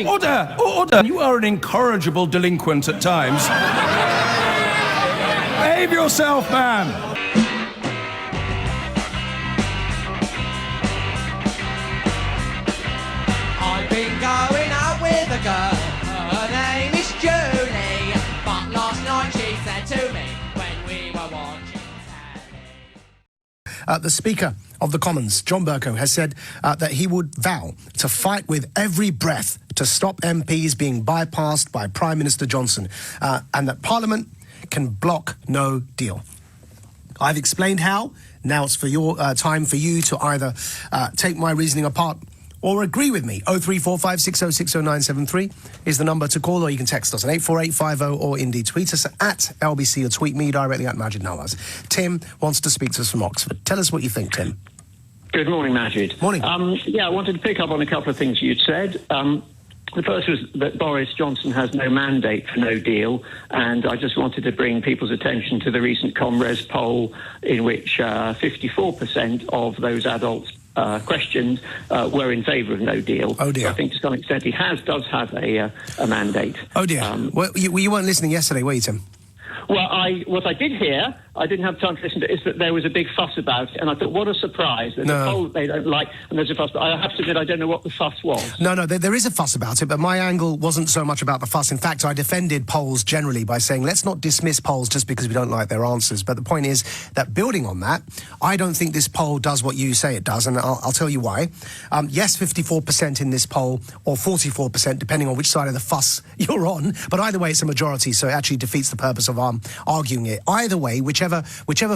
Order! Order! You are an incorrigible delinquent at times. Behave yourself, man! I've been going out with a girl, her name is Julie, but last night she said to me when we were watching telly. The Speaker of the Commons, John Bercow, has said that he would vow to fight with every breath to stop MPs being bypassed by Prime Minister Johnson, and that Parliament can block no deal. I've explained how. Now it's for your time for you to either take my reasoning apart or agree with me. 03456060973 is the number to call, or you can text us on 84850, or indeed tweet us at LBC, or tweet me directly at Maajid Nawaz. Tim wants to speak to us from Oxford. Tell us what you think, Tim. Good morning, Maajid. Morning. I wanted to pick up on a couple of things you'd said. The first was that Boris Johnson has no mandate for no deal, and I just wanted to bring people's attention to the recent Comres poll in which 54% of those adults questioned were in favour of no deal. Oh dear. So I think to some extent he does have a mandate. Oh dear. Well, you weren't listening yesterday, were you, Tim? Well, what I did hear, I didn't have time to listen to, is that there was a big fuss about it, and I thought, what a surprise. There's a poll they don't like, and there's a fuss, but I have to admit, I don't know what the fuss was. No, there is a fuss about it, but my angle wasn't so much about the fuss. In fact, I defended polls generally by saying, let's not dismiss polls just because we don't like their answers. But the point is that, building on that, I don't think this poll does what you say it does, and I'll tell you why. Yes, 54% in this poll, or 44%, depending on which side of the fuss you're on, but either way, it's a majority, so it actually defeats the purpose of arguing it. Either way, whichever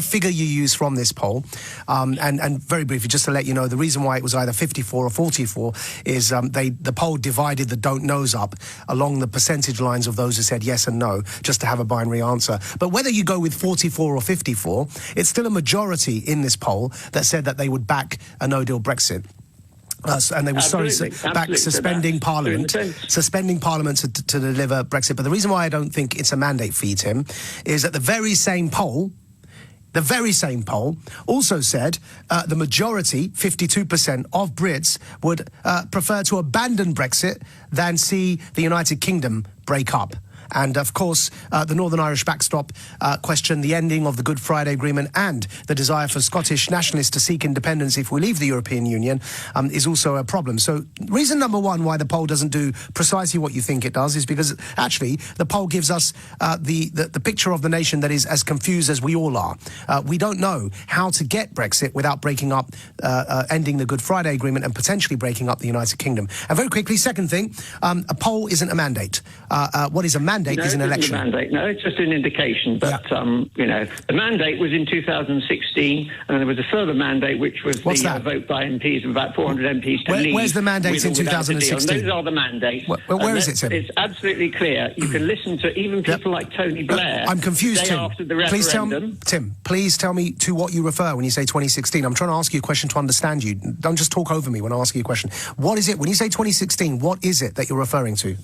figure you use from this poll, and very briefly, just to let you know, the reason why it was either 54 or 44 is the poll divided the don't knows up along the percentage lines of those who said yes and no, just to have a binary answer. But whether you go with 44 or 54, it's still a majority in this poll that said that they would back a no-deal Brexit. And they were back suspending Parliament to deliver Brexit. But the reason why I don't think it's a mandate for you, Tim, is that the very same poll also said the majority, 52% of Brits, would prefer to abandon Brexit than see the United Kingdom break up. And, of course, the Northern Irish backstop question, the ending of the Good Friday Agreement, and the desire for Scottish nationalists to seek independence if we leave the European Union is also a problem. So reason number one why the poll doesn't do precisely what you think it does is because, actually, the poll gives us the picture of the nation that is as confused as we all are. We don't know how to get Brexit without breaking up, ending the Good Friday Agreement and potentially breaking up the United Kingdom. And very quickly, second thing, a poll isn't a mandate. What is a mandate? Is an election. No, it's just an indication. But, the mandate was in 2016, and there was a further mandate, which was vote by MPs of about 400 MPs to leave. Where's the mandate in 2016? Those are the mandates. Where is it, Tim? It's absolutely clear. You can listen to even people like Tony Blair. I'm confused, Tim. After the referendum. Please tell me to what you refer when you say 2016. I'm trying to ask you a question to understand you. Don't just talk over me when I ask you a question. What is it, when you say 2016, what is it that you're referring to?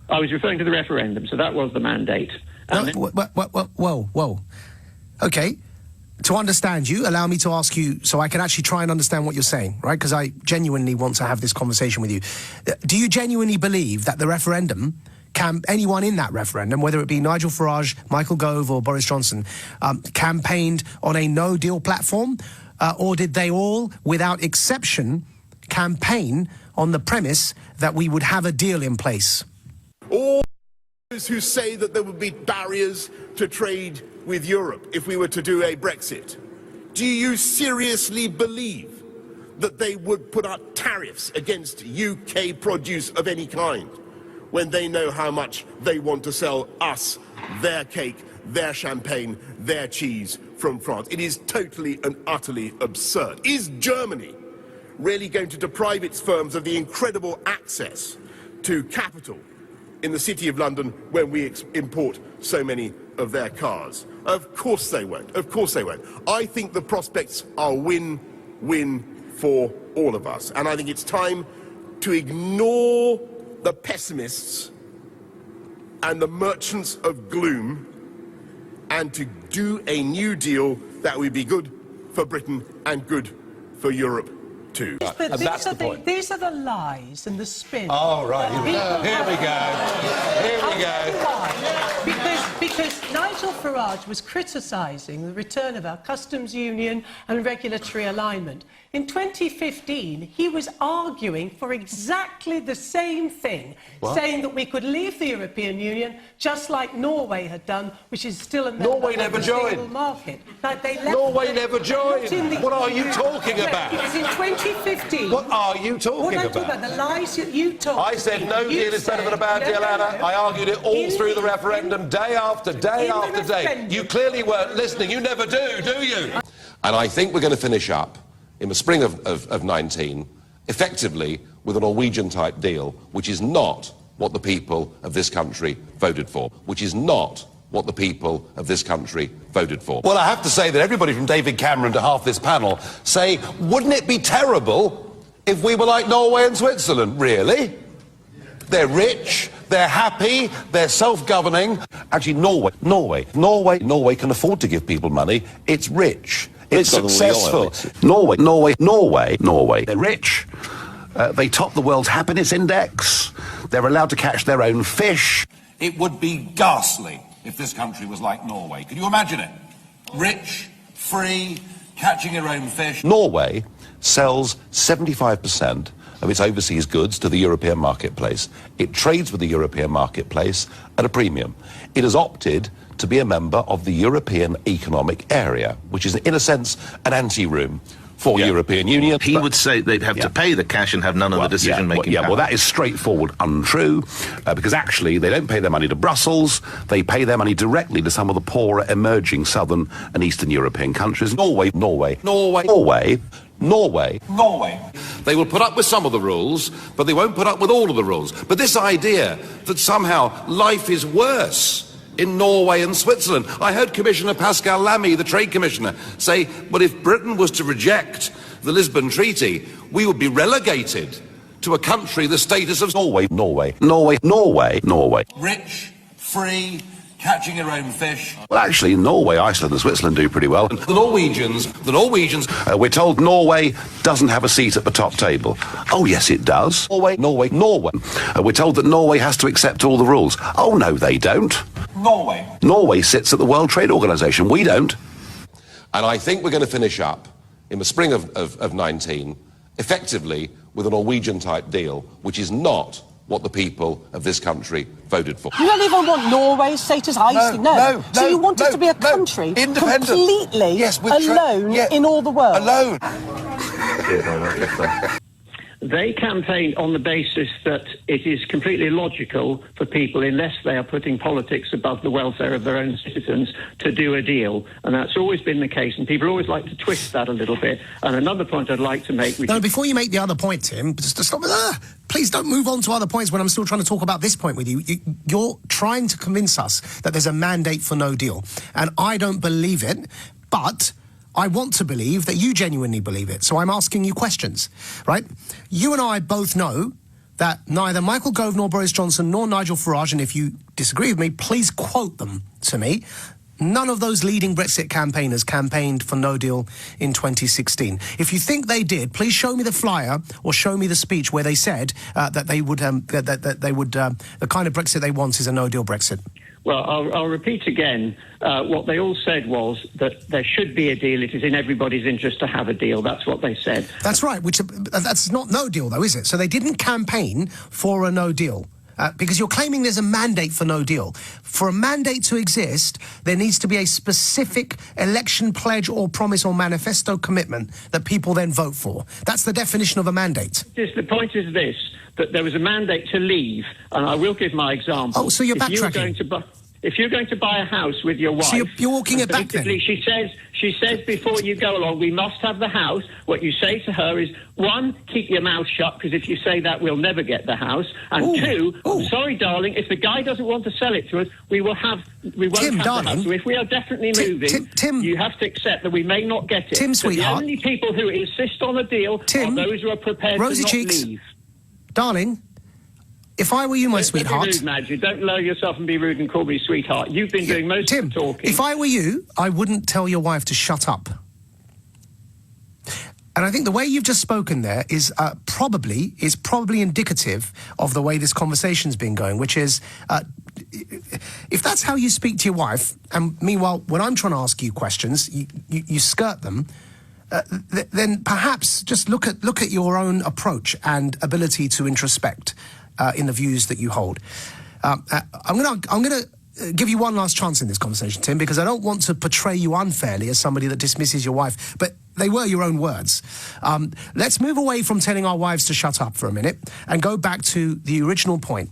I was referring to the referendum, so that was the mandate. Whoa. Okay. To understand you, allow me to ask you, so I can actually try and understand what you're saying, right? Because I genuinely want to have this conversation with you. Do you genuinely believe that the referendum, anyone in that referendum, whether it be Nigel Farage, Michael Gove or Boris Johnson, campaigned on a no-deal platform? Or did they all, without exception, campaign on the premise that we would have a deal in place? All those who say that there would be barriers to trade with Europe if we were to do a Brexit, do you seriously believe that they would put up tariffs against UK produce of any kind when they know how much they want to sell us their cake, their champagne, their cheese from France? It is totally and utterly absurd. Is Germany really going to deprive its firms of the incredible access to capital in the City of London when we import so many of their cars? Of course they won't. Of course they won't. I think the prospects are win-win for all of us. And I think it's time to ignore the pessimists and the merchants of gloom and to do a new deal that would be good for Britain and good for Europe to. But And that's the point. these are the lies and the spin. Oh, right. Here we go. Here we go. Because Nigel Farage was criticising the return of our customs union and regulatory alignment. In 2015, he was arguing for exactly the same thing, saying that we could leave the European Union just like Norway had done, which is still a member Norway never of the single joined. market. Like they left Norway never joined. What are you talking about? Because in 2015... What are you talking about? The lies that you told. I said no deal is better than a bad deal, Anna. I argued it all through the referendum, day after day after day. You clearly weren't listening. You never do you? And I think we're going to finish up in the spring of 19, effectively with a Norwegian-type deal, which is not what the people of this country voted for, which is not what the people of this country voted for. Well, I have to say that everybody from David Cameron to half this panel say, wouldn't it be terrible if we were like Norway and Switzerland? Really? They're rich, they're happy, they're self-governing. Actually, Norway can afford to give people money. It's rich. It's successful. Norway. They're rich. They top the world's happiness index. They're allowed to catch their own fish. It would be ghastly if this country was like Norway. Can you imagine it? Rich, free, catching your own fish. Norway sells 75% of its overseas goods to the European marketplace. It trades with the European marketplace at a premium. It has opted to be a member of the European Economic Area, which is, in a sense, an anti-room for European Union. He would say they'd have to pay the cash and have none of the decision-making power. Well, that is straightforward untrue, because actually they don't pay their money to Brussels, they pay their money directly to some of the poorer emerging southern and eastern European countries. Norway. They will put up with some of the rules, but they won't put up with all of the rules. But this idea that somehow life is worse in Norway and Switzerland. I heard Commissioner Pascal Lammy, the Trade Commissioner, say, well, if Britain was to reject the Lisbon Treaty, we would be relegated to a country the status of Norway. Rich, free, catching your own fish. Well, actually, Norway, Iceland and Switzerland do pretty well. The Norwegians, we're told Norway doesn't have a seat at the top table. Oh, yes, it does. Norway. We're told that Norway has to accept all the rules. Oh, no, they don't. Norway sits at the World Trade Organization. We don't. And I think we're going to finish up in the spring of 19, effectively with a Norwegian-type deal, which is not what the people of this country voted for. You don't even want Norway's status, Iceland. No. So you want it to be a country completely alone in all the world. Alone. They campaign on the basis that it is completely illogical for people, unless they are putting politics above the welfare of their own citizens, to do a deal. And that's always been the case, and people always like to twist that a little bit. And another point I'd like to make... before you make the other point, Tim, just stop. Please don't move on to other points when I'm still trying to talk about this point with you. You're trying to convince us that there's a mandate for no deal. And I don't believe it, but I want to believe that you genuinely believe it. So I'm asking you questions, right? You and I both know that neither Michael Gove nor Boris Johnson nor Nigel Farage, and if you disagree with me, please quote them to me. None of those leading Brexit campaigners campaigned for no deal in 2016. If you think they did, please show me the flyer or show me the speech where they said that they would the kind of Brexit they want is a no deal Brexit. Well, I'll repeat again. What they all said was that there should be a deal. It is in everybody's interest to have a deal. That's what they said. That's right. That's not no deal, though, is it? So they didn't campaign for a no deal. Because you're claiming there's a mandate for no deal. For a mandate to exist, there needs to be a specific election pledge or promise or manifesto commitment that people then vote for. That's the definition of a mandate. The point is this, that there was a mandate to leave, and I will give my example. Oh, so you're backtracking. If you're going to buy a house with your wife... So you're walking it back then? She says before you go along, we must have the house. What you say to her is, one, keep your mouth shut, because if you say that, we'll never get the house. And two, I'm sorry, darling, if the guy doesn't want to sell it to us, we won't have the house. So if we are definitely moving, Tim, you have to accept that we may not get it. Tim, sweetheart. The only people who insist on a deal are those who are prepared to not leave. Darling, if I were you, my sweetheart... Don't be rude, Maajid. Don't lower yourself and be rude and call me sweetheart. You've been doing most of the talking. If I were you, I wouldn't tell your wife to shut up. And I think the way you've just spoken there is probably indicative of the way this conversation's been going, which is, if that's how you speak to your wife, and meanwhile, when I'm trying to ask you questions, you skirt them, then perhaps just look at your own approach and ability to introspect in the views that you hold. I'm gonna give you one last chance in this conversation, Tim, because I don't want to portray you unfairly as somebody that dismisses your wife, but they were your own words. Let's move away from telling our wives to shut up for a minute and go back to the original point,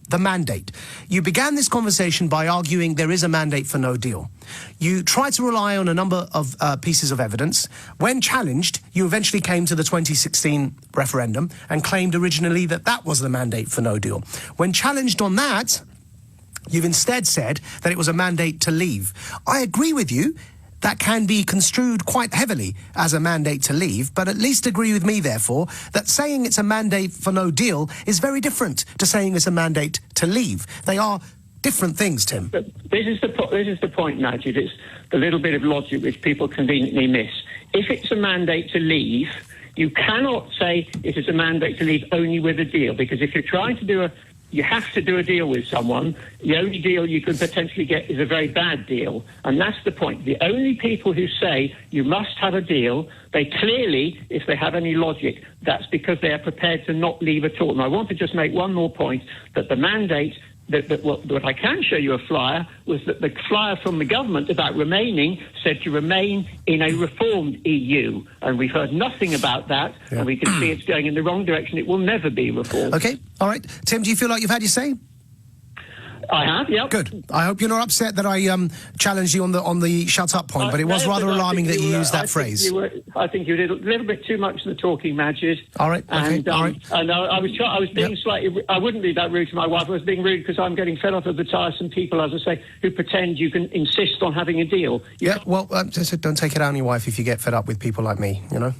the mandate. You began this conversation by arguing there is a mandate for no deal. You tried to rely on a number of pieces of evidence. When challenged, you eventually came to the 2016 referendum and claimed originally that that was the mandate for no deal. When challenged on that, you've instead said that it was a mandate to leave. I agree with you. That can be construed quite heavily as a mandate to leave, but at least agree with me, therefore, that saying it's a mandate for no deal is very different to saying it's a mandate to leave. They are different things, Tim. But this is the point, Maajid. It's the little bit of logic which people conveniently miss. If it's a mandate to leave, you cannot say it is a mandate to leave only with a deal, because if you're trying to do you have to do a deal with someone. The only deal you could potentially get is a very bad deal. And that's the point. The only people who say you must have a deal, they clearly, if they have any logic, that's because they are prepared to not leave at all. And I want to just make one more point, that the mandate, what I can show you a flyer, was that the flyer from the government about remaining said to remain in a reformed EU. And we've heard nothing about that, and we can see it's going in the wrong direction. It will never be reformed. OK, all right. Tim, do you feel like you've had your say? I have, yeah. Good. I hope you're not upset that I challenged you on the shut up point, but it was rather alarming that you used that phrase. I think you did a little bit too much of the talking, Maajid. All right. Okay. And, and I was being slightly. I wouldn't be that rude to my wife. I was being rude because I'm getting fed off of the tiresome people, as I say, who pretend you can insist on having a deal. Well, just don't take it out on your wife if you get fed up with people like me. You know,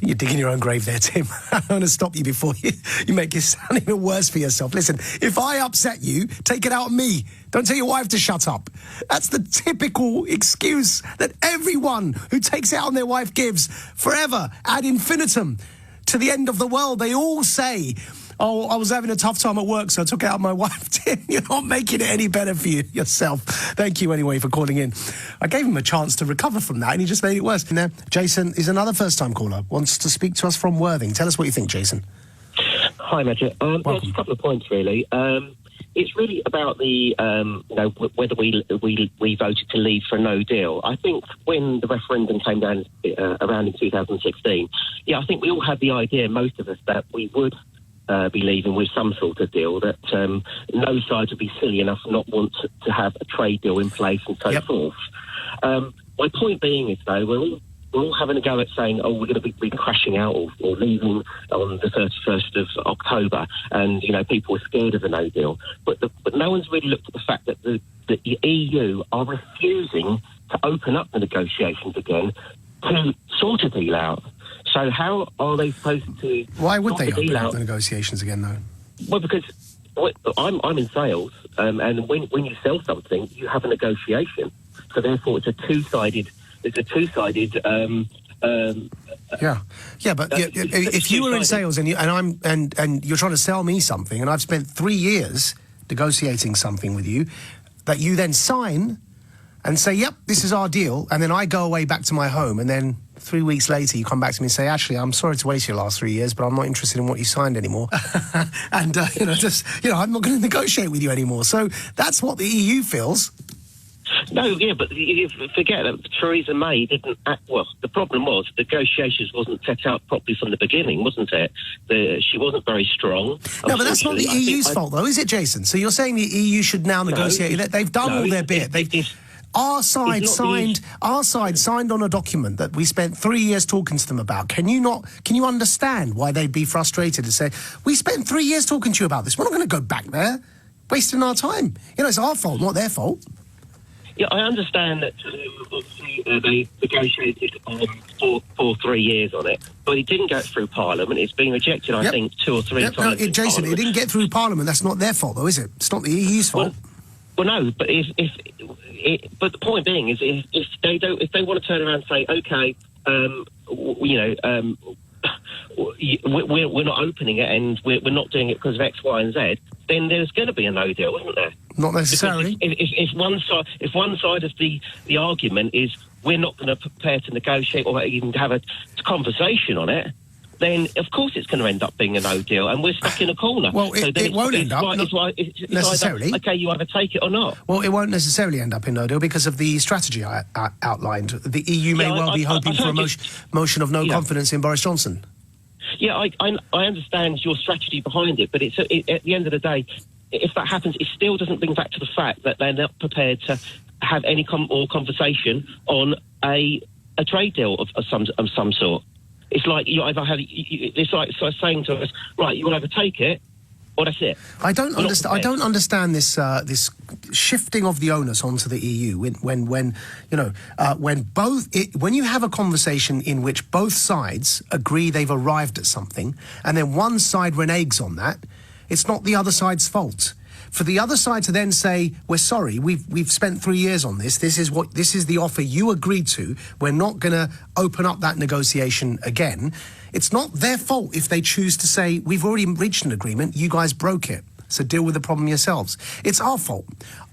you're digging your own grave there, Tim. I want to stop you before you make it sound even worse for yourself. Listen, if I upset you, take it out on me. Don't tell your wife to shut up. That's the typical excuse that everyone who takes it out on their wife gives forever, ad infinitum, to the end of the world. They all say, oh, I was having a tough time at work, so I took it out on my wife. Tim, you're not making it any better for yourself. Thank you anyway for calling in. I gave him a chance to recover from that, and he just made it worse. And now, Jason is another first-time caller, wants to speak to us from Worthing. Tell us what you think, Jason. Hi, Maajid. There's a couple of points, really. It's really about the, whether we voted to leave for no deal. I think when the referendum came down around in 2016, I think we all had the idea, most of us, that we would be leaving with some sort of deal, that no side would be silly enough to not want to have a trade deal in place and so forth. My point being is, though, we're all having a go at saying, oh, we're going to be crashing out or leaving on the 31st of October, and, people are scared of a no deal. But no one's really looked at the fact that the EU are refusing to open up the negotiations again to sort a deal out. So how are they supposed to... Why would they open up the negotiations again, though? Well, because I'm in sales, and when you sell something, you have a negotiation. So therefore, it's a two-sided... But if you were in sales and you're trying to sell me something, and I've spent 3 years negotiating something with you, that you then sign and say, "Yep, this is our deal," and then I go away back to my home, and then 3 weeks later you come back to me and say, "Actually, I'm sorry to waste your last 3 years, but I'm not interested in what you signed anymore," and I'm not going to negotiate with you anymore. So that's what the EU feels. No, but you forget that Theresa May didn't act... Well, the problem was negotiations wasn't set out properly from the beginning, wasn't it? She wasn't very strong. No, but that's not the EU's fault, though, is it, Jason? So you're saying the EU should now negotiate... They've done all their bit. Our side signed on a document that we spent 3 years talking to them about. Can you understand why they'd be frustrated and say, we spent 3 years talking to you about this, we're not going to go back there, wasting our time. It's our fault, not their fault. Yeah, I understand that they negotiated for 3 years on it, but it didn't go through Parliament. It's been rejected, I think, 2 or 3 times. No, Jason, it didn't get through Parliament. That's not their fault, though, is it? It's not the EU's fault. Well, no, but but the point being is, if they want to turn around and say, OK, we're not opening it and we're not doing it because of X, Y, and Z, then there's going to be a no deal, isn't there? Not necessarily. If one side of the argument is we're not going to prepare to negotiate or even have a conversation on it, then of course it's going to end up being a no deal, and we're stuck in a corner. Well, it won't end up necessarily. Either, okay, you either take it or not. Well, it won't necessarily end up in no deal because of the strategy I outlined. The EU may well be hoping for a motion of no confidence in Boris Johnson. Yeah, I understand your strategy behind it, but at the end of the day, if that happens, it still doesn't bring back to the fact that they're not prepared to have any conversation on a trade deal of some sort. It's like you either have. It's like saying to us, right, you will either take it, or that's it. I don't understand this this shifting of the onus onto the EU when you have a conversation in which both sides agree they've arrived at something, and then one side reneges on that. It's not the other side's fault. For the other side to then say, we're sorry, we've spent 3 years on this, this is the offer you agreed to, we're not going to open up that negotiation again. It's not their fault if they choose to say, we've already reached an agreement, you guys broke it, so deal with the problem yourselves. It's our fault.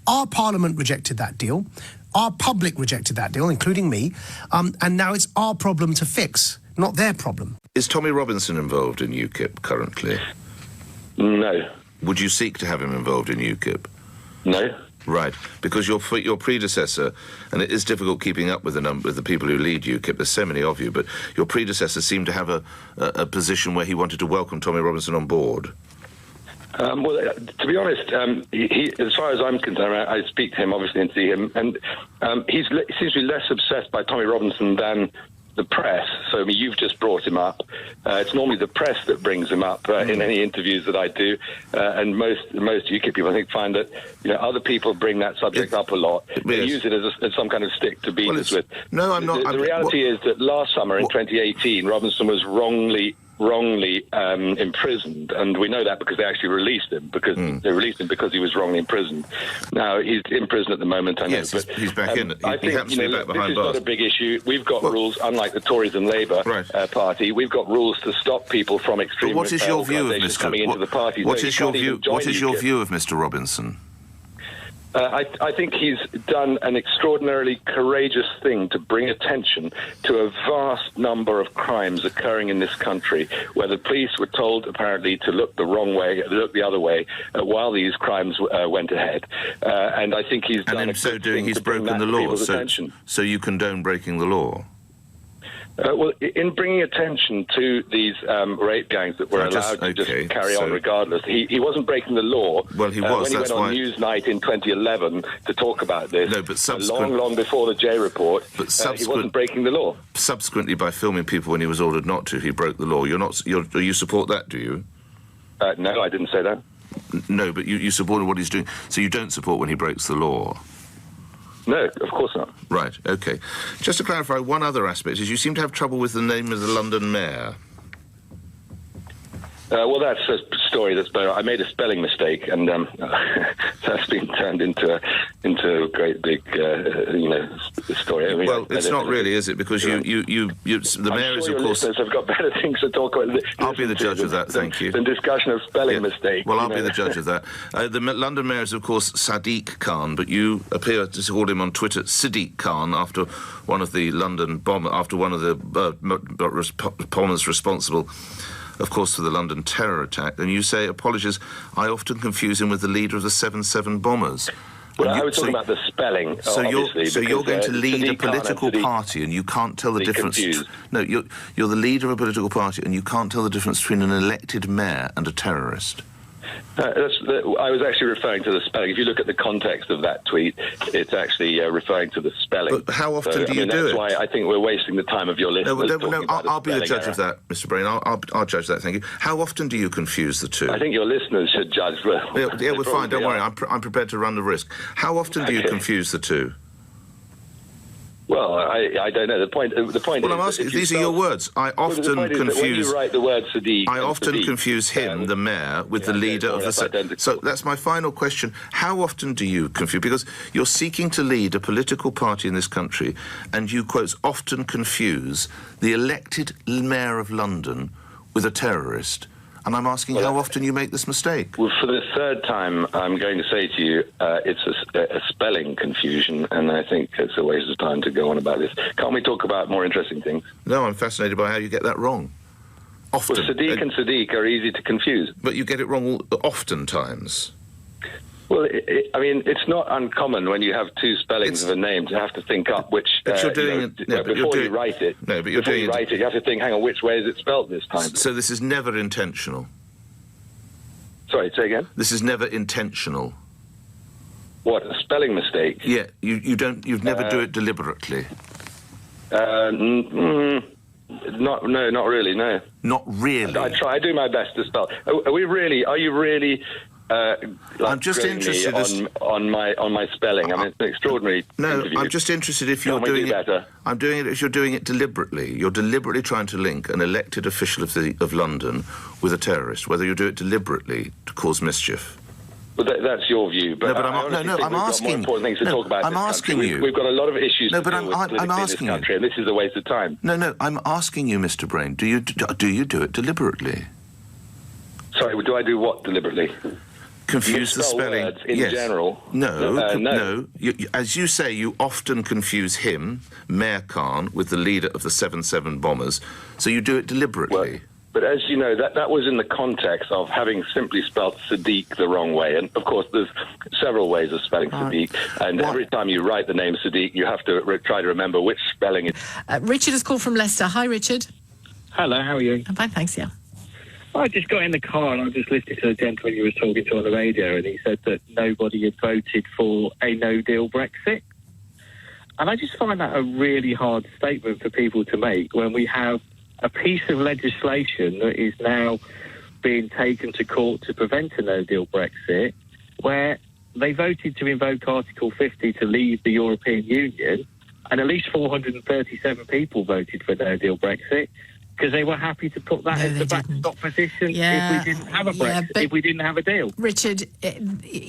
Our parliament rejected that deal, our public rejected that deal, including me, and now it's our problem to fix, not their problem. Is Tommy Robinson involved in UKIP currently? No. Would you seek to have him involved in UKIP? No. Right, because your predecessor, and it is difficult keeping up with the people who lead UKIP, there's so many of you, but your predecessor seemed to have a position where he wanted to welcome Tommy Robinson on board. Well, to be honest, he, as far as I'm concerned, I speak to him, obviously, and see him, and he seems to be less obsessed by Tommy Robinson than the press. So, I mean, you've just brought him up. It's normally the press that brings him up in any interviews that I do, and most UKIP people, I think, find that other people bring that subject up a lot. They use it as some kind of stick to beat us with. No, I'm not. The reality is that last summer in 2018, Robinson was wrongly imprisoned, and we know that because they actually released him, they released him because he was wrongly imprisoned. Now he's in prison at the moment, I know. Yes, but he's back in. I think this is not a big issue. We've got rules, unlike the Tories and Labour Party. We've got rules to stop people from extreme what is your view of Mr. coming into the party. What is your view? What is your view of Mr. Robinson? I think he's done an extraordinarily courageous thing to bring attention to a vast number of crimes occurring in this country, where the police were told, apparently, to look the other way, while these crimes went ahead. And I think he's done a good thing he's to bring broken that the to law. people's attention. So you condone breaking the law? Well, in bringing attention to these rape gangs that were allowed to just carry on regardless, he wasn't breaking the law. Well, he was. When he went on Newsnight in 2011 to talk about this, long before the J report, he wasn't breaking the law. Subsequently, by filming people when he was ordered not to, he broke the law. You support that, do you? No, I didn't say that. No, but you support what he's doing. So you don't support when he breaks the law? No, of course not. Right, OK. Just to clarify, one other aspect is you seem to have trouble with the name of the London mayor. Well, that's a story I made a spelling mistake, and that's been turned into a great big, story. I mean, well, it's not really, is it? Because the mayor is, of course. Listeners have got better things to talk about. I'll be the judge of that. Thank you. The discussion of spelling mistakes. Well, I'll be the judge of that. The London mayor is, of course, Sadiq Khan, but you appear to call him on Twitter Siddiq Khan after one of the London bombers responsible, of course, for the London terror attack. And you say, apologies, I often confuse him with the leader of the 7/7 bombers. Well, I was talking about the spelling, obviously. So you're going to lead a political party and you can't tell the difference... No, you're the leader of a political party and you can't tell the difference between an elected mayor and a terrorist. I was actually referring to the spelling. If you look at the context of that tweet, it's actually referring to the spelling. But how often do you do it? That's why I think we're wasting the time of your listeners. No, I'll be the judge of that, Mr. Brain. I'll judge that, thank you. How often do you confuse the two? I think your listeners should judge. Yeah, we're fine, don't worry. I'm prepared to run the risk. How often do you confuse the two? Well, I don't know. The point Well, is... I'm asking, these are your words. I often confuse... When you write the word Sadiq... I often confuse him, the mayor, with the leader of the... So that's my final question. How often do you confuse... Because you're seeking to lead a political party in this country, and you, quotes, often confuse the elected mayor of London with a terrorist. And I'm asking how often you make this mistake. Well, for the third time, I'm going to say to you, it's a spelling confusion, and I think it's a waste of time to go on about this. Can't we talk about more interesting things? No, I'm fascinated by how you get that wrong. Often. Well, Sadiq and Sadiq are easy to confuse. But you get it wrong oftentimes. Well, I mean, it's not uncommon when you have two spellings of a name to have to think up which... But you're doing before you write it. No, but you're doing it. Before you write it, you have to think, hang on, which way is it spelled this time? So this is never intentional? Sorry, say again? This is never intentional? What, a spelling mistake? Yeah, you'd never do it deliberately? No, not really, no. Not really? I do my best to spell. Are you really... I'm just interested on my spelling. I mean, it's an extraordinary interview. I'm just interested if you're doing it better. I'm doing it if you're doing it deliberately. You're deliberately trying to link an elected official of London with a terrorist, whether you do it deliberately to cause mischief. Well, that's your view. But I'm asking. More important things to talk about. I'm asking you. We've got a lot of issues to deal with I'm asking in this country, and this is a waste of time. No, I'm asking you, Mr. Brain. Do you do it deliberately? Sorry, do I do what deliberately? Confuse the spelling words in general. No. As you say, you often confuse him, Mair Khan, with the leader of the 7/7 bombers. So you do it deliberately. Well, but as you know, that was in the context of having simply spelt Sadiq the wrong way. And of course, there's several ways of spelling Sadiq. And every time you write the name Sadiq, you have to try to remember which spelling it. Richard has called from Leicester. Hi, Richard. Hello. How are you? I'm fine, thanks. Yeah. I just got in the car and I was just listening to the gentleman you were talking to on the radio, and he said that nobody had voted for a no-deal Brexit. And I just find that a really hard statement for people to make when we have a piece of legislation that is now being taken to court to prevent a no-deal Brexit, where they voted to invoke Article 50 to leave the European Union, and at least 437 people voted for no-deal Brexit, because they were happy to put that as the backstop position if we didn't have a Brexit, if we didn't have a deal. Richard,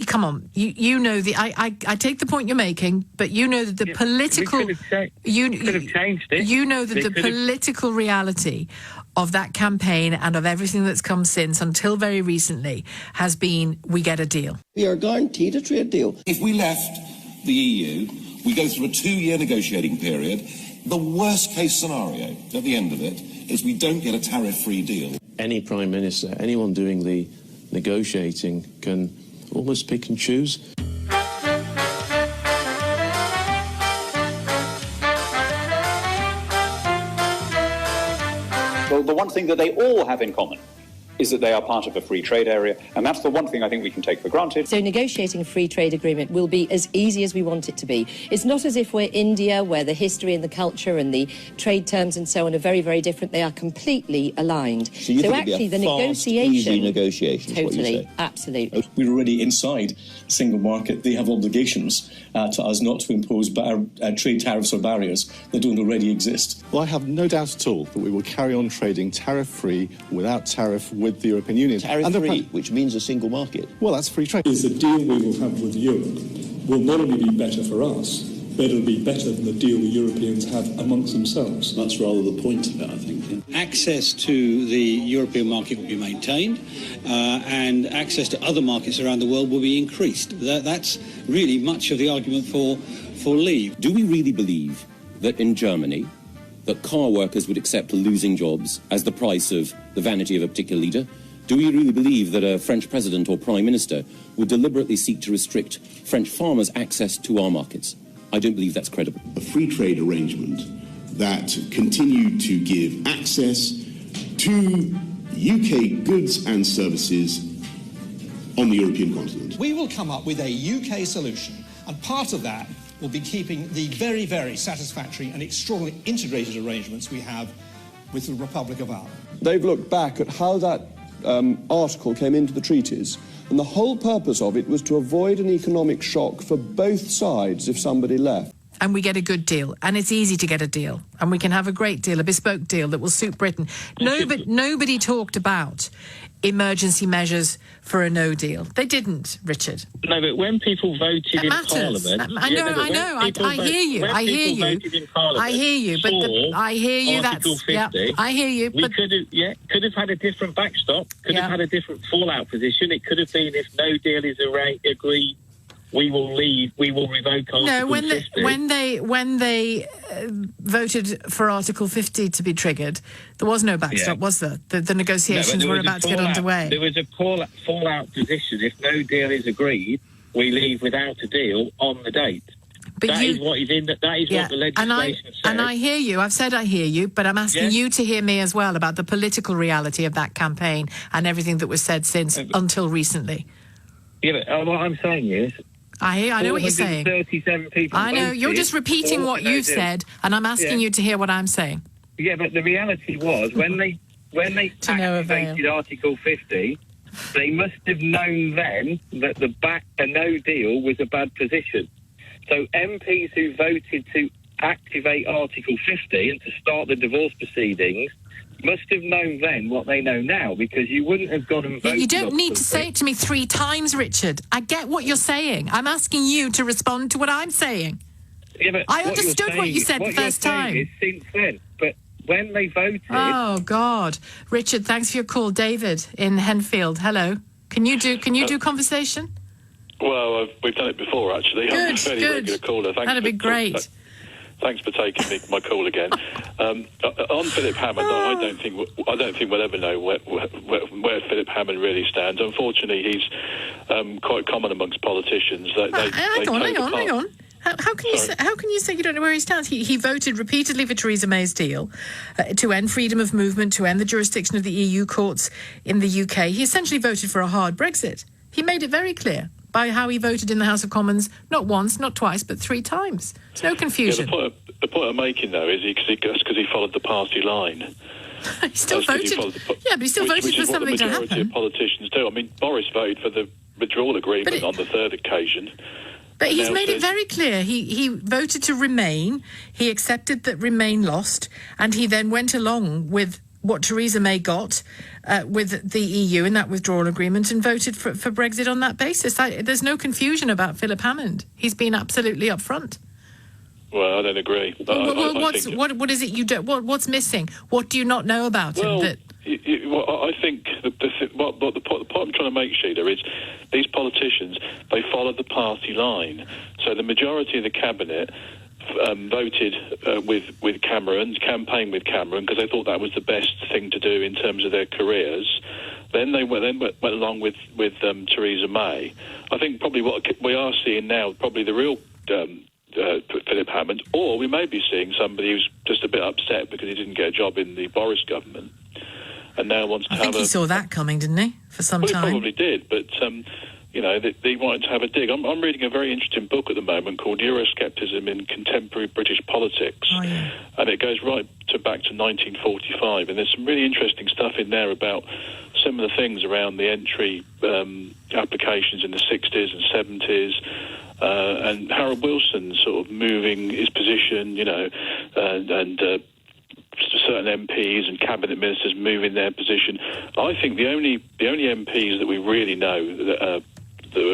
come on. You know I take the point you're making, but you know that the political... We could have changed it. You know that the political reality of that campaign and of everything that's come since, until very recently, has been we get a deal. We are guaranteed a trade deal. If we left the EU, we go through a 2-year negotiating period. The worst-case scenario at the end of it is we don't get a tariff-free deal. Any Prime Minister, anyone doing the negotiating can almost pick and choose. Well, the one thing that they all have in common is that they are part of a free trade area, and that's the one thing I think we can take for granted. So negotiating a free trade agreement will be as easy as we want it to be. It's not as if we're India, where the history and the culture and the trade terms and so on are very, very different. They are completely aligned. So actually the negotiation... easy negotiation, totally, absolutely. We're already inside the single market. They have obligations to us not to impose trade tariffs or barriers that don't already exist. Well, I have no doubt at all that we will carry on trading tariff-free, without tariff, with the European Union. Tariff-free, which means a single market. Well, that's free trade. The deal we will have with Europe will not only be better for us, but it'll be better than the deal the Europeans have amongst themselves. That's rather the point of it, I think. Yeah. Access to the European market will be maintained, and access to other markets around the world will be increased. That's really much of the argument for leave. Do we really believe that in Germany, that car workers would accept losing jobs as the price of the vanity of a particular leader? Do we really believe that a French president or prime minister would deliberately seek to restrict French farmers' access to our markets? I don't believe that's credible. A free trade arrangement that continued to give access to UK goods and services on the European continent. We will come up with a UK solution, and part of that will be keeping the very, very satisfactory and extraordinarily integrated arrangements we have with the Republic of Ireland. They've looked back at how that article came into the treaties, and the whole purpose of it was to avoid an economic shock for both sides if somebody left. and we get a good deal, and it's easy to get a deal, and we can have a great deal, a bespoke deal that will suit Britain. Nobody talked about emergency measures for a no deal. They didn't, Richard. No, but when people voted in Parliament... I know. I hear you. I hear you. But I hear you. Article 50, I hear you. We could have had a different backstop, could have had a different fallout position. It could have been if no deal is agreed, we will leave, we will revoke Article 50. When they voted for Article 50 to be triggered, there was no backstop, was there? The negotiations were about to get underway. There was a fallout position. If no deal is agreed, we leave without a deal on the date. But that is what is in that is what the legislation says. And I hear you. I've said I hear you, but I'm asking you to hear me as well about the political reality of that campaign and everything that was said since until recently. Yeah, but what I'm saying is... I know what you're saying. 37 people I know. You're just repeating what you've said, and I'm asking you to hear what I'm saying. Yeah, but the reality was, when they activated Article 50, they must have known then that a no deal was a bad position. So MPs who voted to activate Article 50 and to start the divorce proceedings must have known then what they know now, because you wouldn't have gone and voted. You don't need to say it to me 3 times, Richard. I get what you're saying. I'm asking you to respond to what I'm saying. Yeah, but I understood what you said the first time. Is since then, but when they voted... Oh, God. Richard, thanks for your call. David in Henfield, hello. Can you do conversation? Well, we've done it before, actually. I'm a fairly regular caller. That'd be great. Thanks for taking my call again. On Philip Hammond, I don't think we'll ever know where Philip Hammond really stands. Unfortunately, he's quite common amongst politicians. Hang on. How can you say you don't know where he stands? He voted repeatedly for Theresa May's deal to end freedom of movement, to end the jurisdiction of the EU courts in the UK. He essentially voted for a hard Brexit. He made it very clear by how he voted in the House of Commons, not once, not twice, but 3 times. There's no confusion. Yeah, the point I'm making, though, is because he followed the party line. He still voted. But he still voted for something to happen. Which is what the majority of politicians do. I mean, Boris voted for the withdrawal agreement on the 3rd occasion. But he's made it very clear. He voted to remain. He accepted that Remain lost, and he then went along with what Theresa May got with the EU in that withdrawal agreement and voted for Brexit on that basis. There's no confusion about Philip Hammond. He's been absolutely upfront. Well, I don't agree. What is it you do? What's missing? What do you not know about him? I think the point I'm trying to make, Sheila, is these politicians, they follow the party line. So the majority of the cabinet voted with Cameron, campaigned with Cameron, because they thought that was the best thing to do in terms of their careers. Then they went along with Theresa May. I think probably what we are seeing now, probably the real Philip Hammond, or we may be seeing somebody who's just a bit upset because he didn't get a job in the Boris government, and now wants to have. I think he saw that coming, didn't he? For some time. He probably did, but. They wanted to have a dig. I'm reading a very interesting book at the moment called Euroscepticism in Contemporary British Politics, and it goes back to 1945, and there's some really interesting stuff in there about some of the things around the entry applications in the 60s and 70s, and Harold Wilson sort of moving his position, and certain MPs and cabinet ministers moving their position. I think the only MPs that we really know that are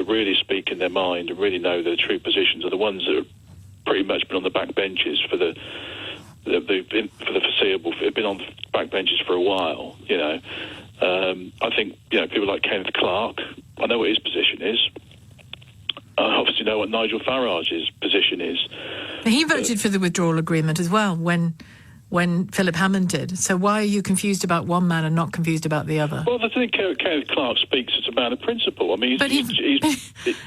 really speaking their mind and really know their true positions are the ones that have pretty much been on the back benches for the foreseeable. Have been on the back benches for a while. I think people like Kenneth Clarke. I know what his position is. I obviously know what Nigel Farage's position is. He voted for the withdrawal agreement as well when Philip Hammond did. So why are you confused about one man and not confused about the other? Well, I think Kenneth Clarke speaks it's about a principle. I mean,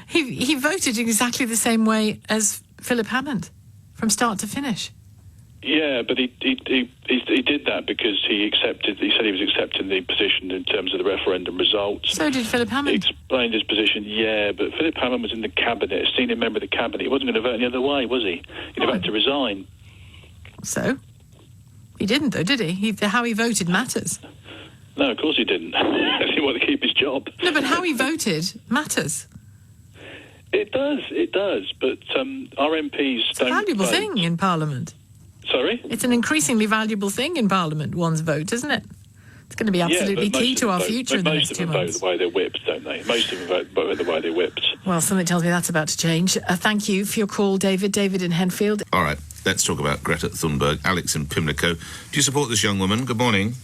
he voted exactly the same way as Philip Hammond from start to finish. Yeah, but he did that because he said he was accepting the position in terms of the referendum results. So did Philip Hammond. He explained his position, but Philip Hammond was in the cabinet, a senior member of the cabinet. He wasn't going to vote any other way, was he? He'd have had to resign. So? He didn't, though, did he? How he voted matters. No, of course he didn't. He wanted to keep his job. No, but how he voted matters. It does, but our MPs It's a valuable thing in Parliament. Sorry? It's an increasingly valuable thing in Parliament, one's vote, isn't it? It's going to be absolutely key to our future in the next 2 months. Most of them vote the way they're whipped, don't they? Most of them vote the way they're whipped. Well, something tells me that's about to change. Thank you for your call, David. David in Henfield. All right, let's talk about Greta Thunberg. Alex in Pimlico. Do you support this young woman? Good morning.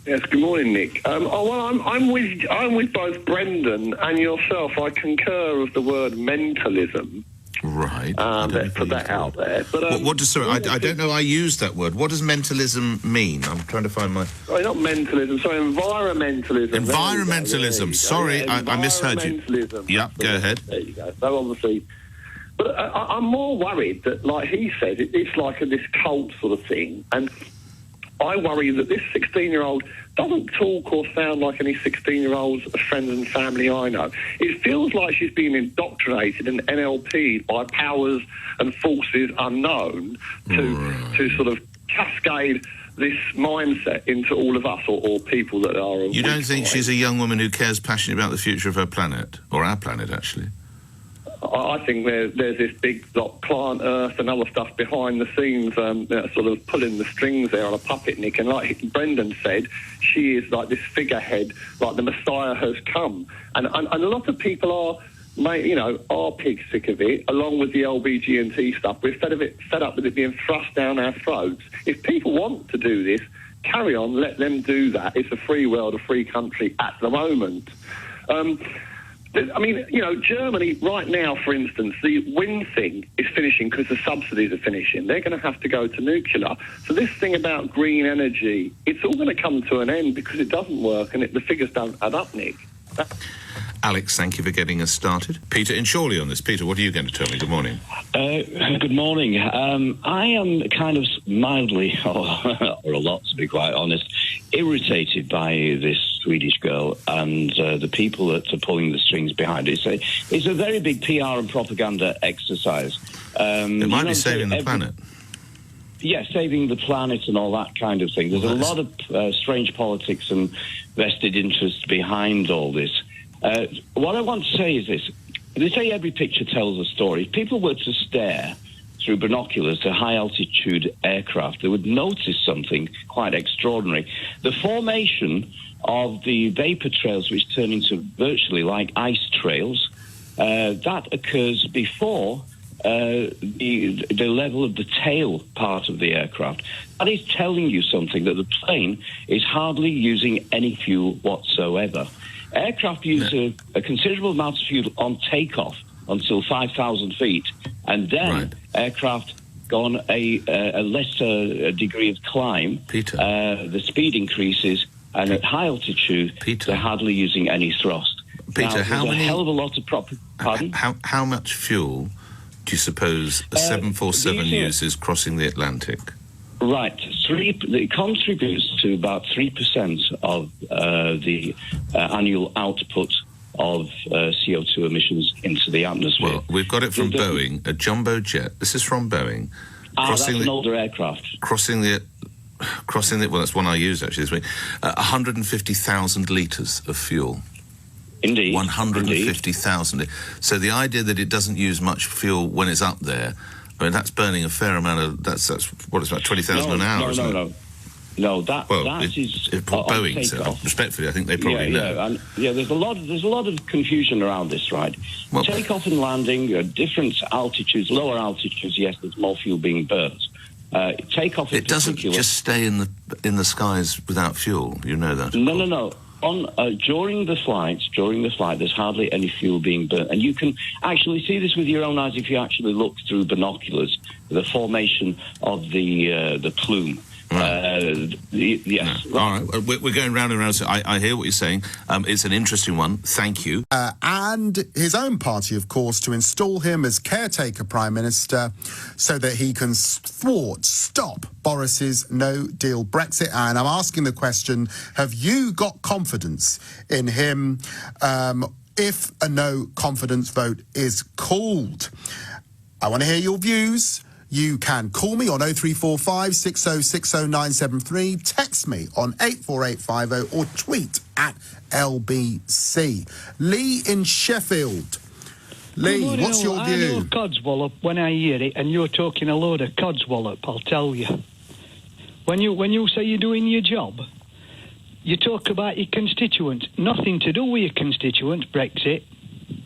Yes, good morning, Nick. I'm with both Brendan and yourself. I concur with the word mentalism. Right. Put that out there. But what does? Sorry, I don't know. I used that word. What does mentalism mean? I'm trying to find my. Sorry, not mentalism. Sorry, environmentalism. Environmentalism. Sorry, I misheard you. Yep. Go ahead. There you go. So obviously, but I'm more worried that, like he said, it's like this cult sort of thing, and I worry that this 16-year-old doesn't talk or sound like any 16-year-olds, friends and family I know. It feels like she's being indoctrinated and NLP'd by powers and forces unknown to sort of cascade this mindset into all of us or people that are... You don't think she's a young woman who cares passionately about the future of her planet, or our planet, actually? I think there's this big client Earth and other stuff behind the scenes, sort of pulling the strings there on a puppet, Nick. And like Brendan said, she is like this figurehead, like the Messiah has come. And a lot of people are pig sick of it, along with the LBGT stuff. We're fed up with it being thrust down our throats. If people want to do this, carry on, let them do that. It's a free world, a free country at the moment. I mean, Germany right now, for instance, the wind thing is finishing because the subsidies are finishing. They're going to have to go to nuclear. So this thing about green energy, it's all going to come to an end because it doesn't work and the figures don't add up, Nick. Alex, thank you for getting us started. Peter in Chorley on this. Peter, what are you going to tell me? Good morning. Good morning. I am kind of mildly, or a lot to be quite honest, irritated by this Swedish girl and the people that are pulling the strings behind it. It's a very big PR and propaganda exercise. It might be saving the planet. Yeah, saving the planet and all that kind of thing. There's a lot of strange politics and vested interests behind all this. What I want to say is this. They say every picture tells a story. If people were to stare through binoculars to high-altitude aircraft, they would notice something quite extraordinary. The formation of the vapor trails, which turn into virtually like ice trails, that occurs before the level of the tail part of the aircraft. That is telling you something, that the plane is hardly using any fuel whatsoever. Aircraft use a considerable amount of fuel on takeoff until 5,000 feet, and then aircraft go on a lesser degree of climb. Peter. The speed increases, and at high altitude, they're hardly using any thrust. Peter, how many... a hell of a lot of... Pardon? How much fuel do you suppose a 747 uses crossing the Atlantic? Right. It contributes to about 3% of the annual output of CO2 emissions into the atmosphere. Well, we've got it from Boeing, a jumbo jet. This is from Boeing. That's an older aircraft. Crossing the... Well, that's one I used, actually, this week. 150,000 litres of fuel. Indeed. 150,000. So the idea that it doesn't use much fuel when it's up there... I mean, that's burning a fair amount of... That's what, it's about 20,000 an hour, isn't it? No, that is... Boeing said, respectfully, I think they probably know. There's a lot of confusion around this, right? Well, takeoff and landing, different altitudes, lower altitudes, yes, there's more fuel being burnt. Takeoff in particular... It doesn't just stay in the skies without fuel, you know that? No. During the flight, there's hardly any fuel being burnt. And you can actually see this with your own eyes if you actually look through binoculars, the formation of the plume. Yes. No. All right. We're going round and round. So I hear what you're saying. It's an interesting one. Thank you. And his own party, of course, to install him as caretaker Prime Minister so that he can stop Boris's no-deal Brexit. And I'm asking the question, have you got confidence in him if a no-confidence vote is called? I want to hear your views. You can call me on 0345 6060 973, text me on 84850 or tweet at LBC. Lee in Sheffield. Lee, what's your view? I know codswallop when I hear it, and you're talking a load of codswallop, I'll tell you. When you say you're doing your job, you talk about your constituents. Nothing to do with your constituents, Brexit.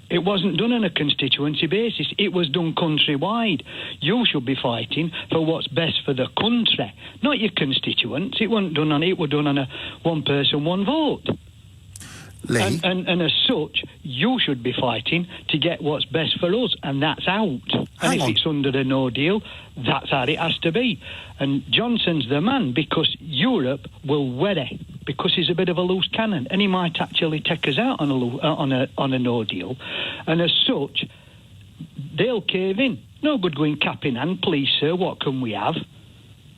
It wasn't done on a constituency basis. It was done countrywide. You should be fighting for what's best for the country, not your constituents. It wasn't done on. It was done on a one person, one vote. Lee? And as such, you should be fighting to get what's best for us, and that's out. And if it's under a no deal, that's how it has to be. And Johnson's the man, because Europe will worry, because he's a bit of a loose cannon, and he might actually take us out on a no deal. And as such, they'll cave in. No good going cap in hand, please, sir, what can we have?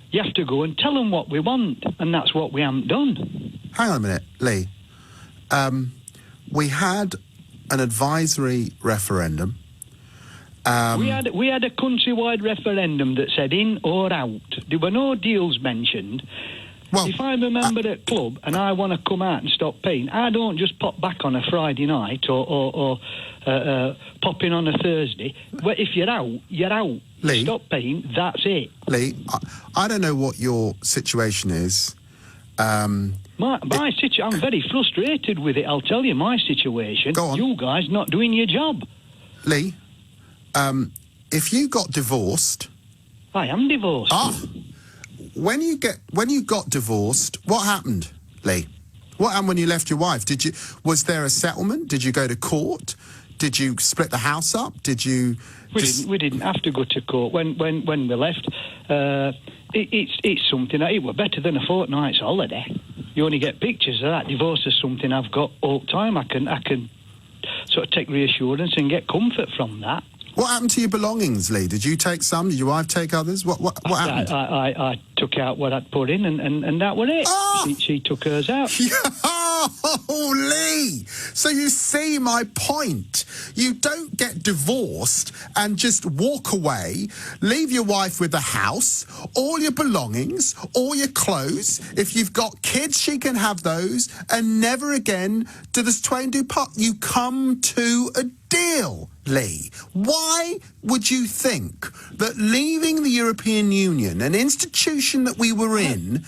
You have to go and tell them what we want, and that's what we haven't done. Hang on a minute, Lee. We had an advisory referendum. We had a countrywide referendum that said in or out. There were no deals mentioned. Well, if I'm a member at club and I want to come out and stop paying, I don't just pop back on a Friday night or pop in on a Thursday. Well, if you're out, you're out. Lee, stop paying, that's it. Lee, I don't know what your situation is. My situation, I'm very frustrated with it, I'll tell you my situation. Go on. You guys not doing your job. Lee, if you got divorced... I am divorced. When you got divorced, what happened, Lee? What happened when you left your wife? Was there a settlement? Did you go to court? Did you split the house up? Did you... We didn't have to go to court. When we left, it's something... It were better than a fortnight's holiday. You only get pictures of that. Divorce is something I've got all the time. I can sort of take reassurance and get comfort from that. What happened to your belongings, Lee? Did you take some? Did your wife take others? What happened? I took out what I'd put in, and that was it. She took hers out. Oh, Lee! So you see my point. You don't get divorced and just walk away, leave your wife with the house, all your belongings, all your clothes. If you've got kids, she can have those, and never again do the twain do part. You come to a deal, Lee. Why would you think that leaving the European Union, an institution that we were in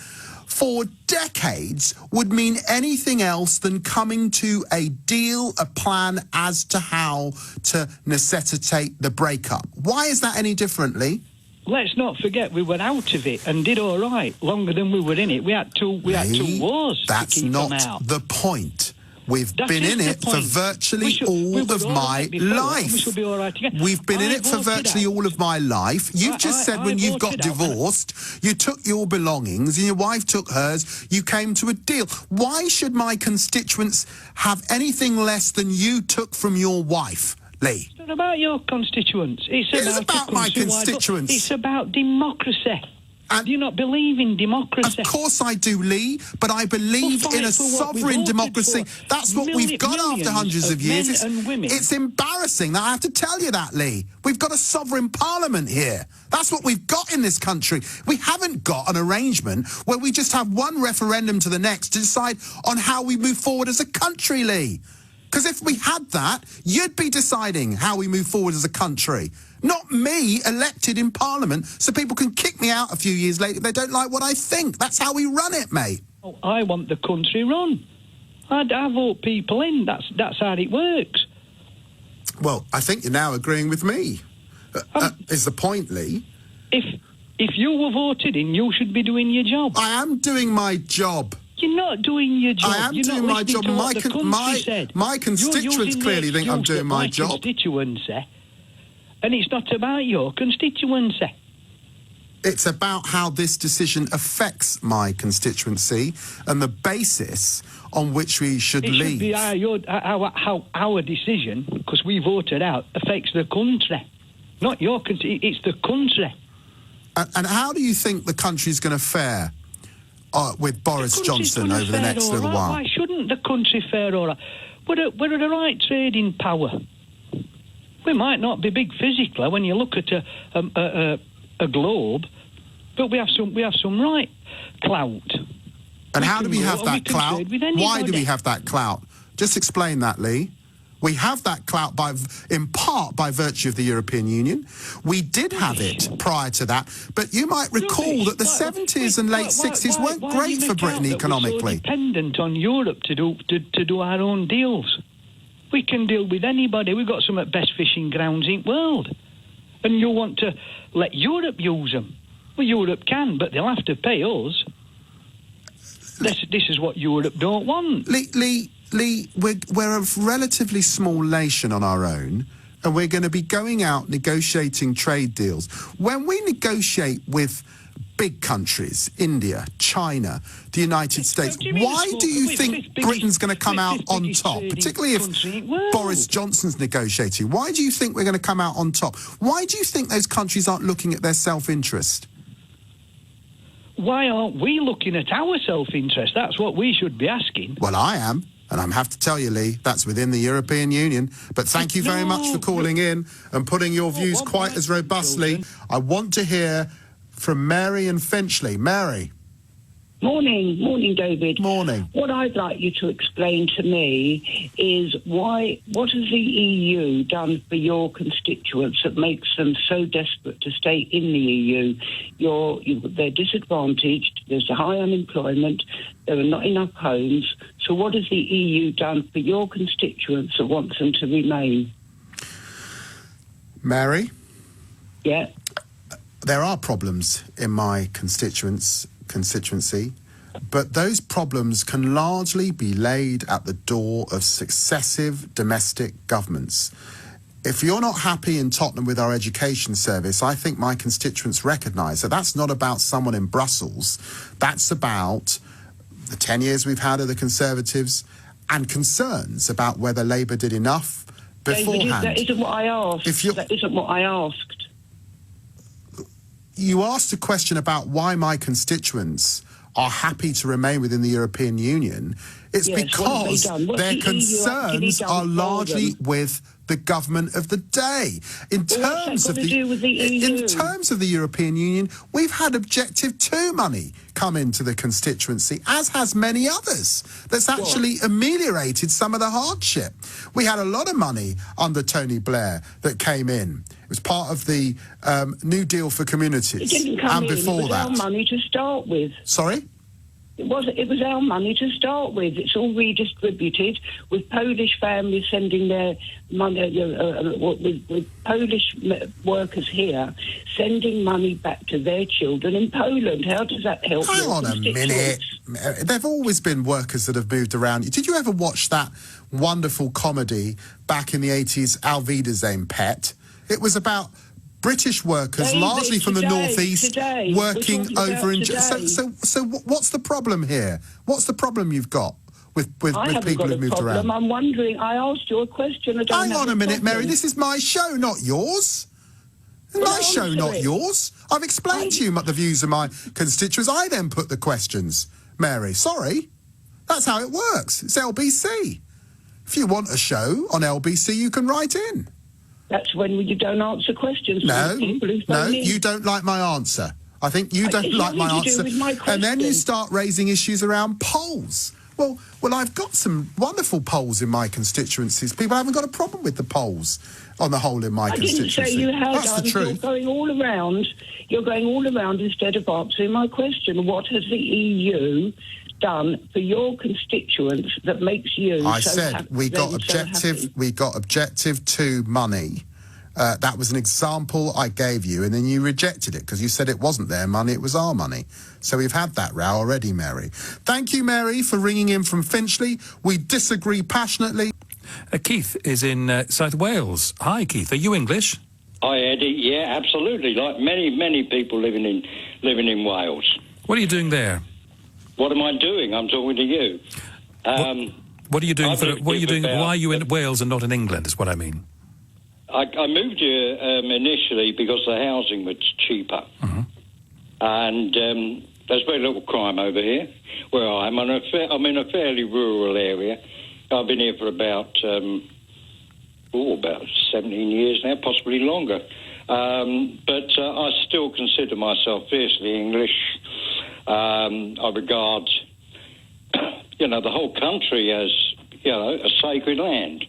for decades, would mean anything else than coming to a deal, a plan as to how to necessitate the breakup? Why is that any different, Lee? Let's not forget we were out of it and did all right longer than we were in it. We had two wars. That's not the point. We've been in it for virtually all of my life. We've been in it for virtually all of my life. You've just said when you've got divorced, you took your belongings and your wife took hers, you came to a deal. Why should my constituents have anything less than you took from your wife, Lee? It's not about your constituents. It is about my constituents. It's about democracy. Do you not believe in democracy? Of course I do, Lee, but I believe in a sovereign democracy. That's what we've got after hundreds of years. It's embarrassing that I have to tell you that, Lee. We've got a sovereign parliament here. That's what we've got in this country. We haven't got an arrangement where we just have one referendum to the next to decide on how we move forward as a country, Lee. Because if we had that, you'd be deciding how we move forward as a country. Not me, elected in Parliament, so people can kick me out a few years later if they don't like what I think. That's how we run it, mate. Oh, I want the country run. I vote people in. That's how it works. Well, I think you're now agreeing with me. Is the point, Lee? If you were voted in, you should be doing your job. I am doing my job. You're not doing your job. I am doing my job. My constituents clearly think I'm doing my job. Constituency. And it's not about your constituency. It's about how this decision affects my constituency and the basis on which we should leave. It should be how our decision, because we voted out, affects the country. Not your country, it's the country. And how do you think the country's going to fare with Boris Johnson over the next little while? Why shouldn't the country fare all right? We're the right trading power. We might not be big physically when you look at a globe, but we have some right clout. And how do we have that clout? Why do we have that clout? Just explain that, Lee. We have that clout in part by virtue of the European Union. We did have it prior to that, but you might recall that the 70s and late 60s weren't great for Britain economically. We're so dependent on Europe to do our own deals. We can deal with anybody. We've got some of the best fishing grounds in the world. And you want to let Europe use them. Well, Europe can, but they'll have to pay us. This is what Europe don't want. Lee, we're a relatively small nation on our own, and we're going to be going out negotiating trade deals. When we negotiate with big countries, India, China, the United States, why do you think Britain's going to come out on top, particularly if Boris Johnson's negotiating? Why do you think we're going to come out on top? Why do you think those countries aren't looking at their self-interest? Why aren't we looking at our self-interest? That's what we should be asking. Well, I am. And I have to tell you, Lee, that's within the European Union. But thank you very much for calling in and putting your views quite as robustly. I want to hear from Mary and Finchley. Mary. Morning, David. Morning. What I'd like you to explain to me is what has the EU done for your constituents that makes them so desperate to stay in the EU? They're disadvantaged, there's high unemployment, there are not enough homes. So what has the EU done for your constituents that wants them to remain? Mary? Yeah? There are problems in my constituency, but those problems can largely be laid at the door of successive domestic governments. If you're not happy in Tottenham with our education service, I think my constituents recognise that that's not about someone in Brussels. That's about the 10 years we've had of the Conservatives and concerns about whether Labour did enough beforehand. David, that isn't what I asked. That isn't what I asked. You asked a question about why my constituents are happy to remain within the European Union. It's because their concerns are largely with the government of the day. In terms of the European Union, we've had Objective 2 money come into the constituency, as has many others. That's actually ameliorated some of the hardship. We had a lot of money under Tony Blair that came in. It was part of the New Deal for Communities. It didn't come in. Before it was our money to start with. Sorry? It was our money to start with. It's all redistributed, with Polish families sending their money, with Polish workers here sending money back to their children in Poland. How does that help? Hang on a minute. There've always been workers that have moved around. Did you ever watch that wonderful comedy back in the 80s, Al Wiedersehen, Pet? It was about British workers, largely from the northeast, working over in. So what's the problem here? What's the problem you've got with people who've moved around? I'm wondering. I asked you a question. Hang on a minute, Mary. This is my show, not yours. My show, not yours. I've explained to you the views of my constituents. I then put the questions, Mary. Sorry, that's how it works. It's LBC. If you want a show on LBC, you can write in. That's when you don't answer questions. No, you don't like my answer. I think you don't like my answer. And then you start raising issues around polls. Well, I've got some wonderful polls in my constituencies. People haven't got a problem with the polls on the whole in my constituency. I didn't say you had. That's the truth. You're going all around instead of answering my question. What has the EU done for your constituents that makes you we got Objective 2 money. That was an example I gave you, and then you rejected it because you said it wasn't their money, it was our money. So we've had that row already, Mary. Thank you, Mary, for ringing in from Finchley. We disagree passionately. Keith is in South Wales. Hi, Keith. Are you English? Hi, Eddie. Yeah, absolutely. Like many people living in Wales. What are you doing there? What am I doing? I'm talking to you. What are you doing? Why are you in Wales and not in England? Is what I mean. I moved here initially because the housing was cheaper, and there's very little crime over here where I am. I'm in a fairly rural area. I've been here for about 17 years now, possibly longer. But I still consider myself fiercely English. I regard, the whole country as, a sacred land.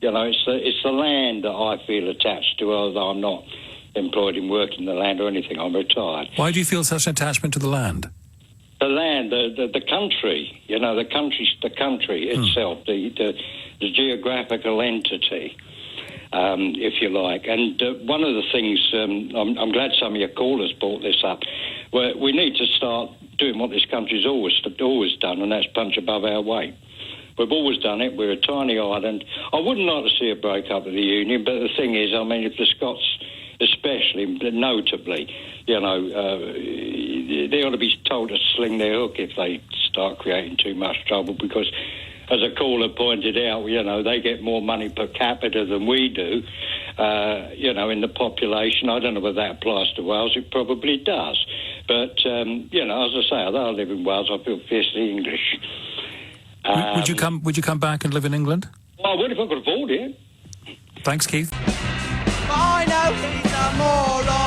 You know, it's the land that I feel attached to, although I'm not employed in working the land or anything. I'm retired. Why do you feel such an attachment to the land? The land, the country. You know, the country itself, the geographical entity, if you like. And one of the things, I'm glad some of your callers brought this up. Where we need to start doing what this country's always done, and that's punch above our weight. We've always done it. We're a tiny island. I wouldn't like to see a break up of the Union, but the thing is, I mean, if the Scots, especially, notably, you know, they ought to be told to sling their hook if they start creating too much trouble, because, as a caller pointed out, you know, they get more money per capita than we do, you know, in the population. I don't know whether that applies to Wales. It probably does. But, you know, as I say, although I live in Wales, I feel fiercely English. Would you come back and live in England? Well, I would if I could afford it. Thanks, Keith. I know he's a moron.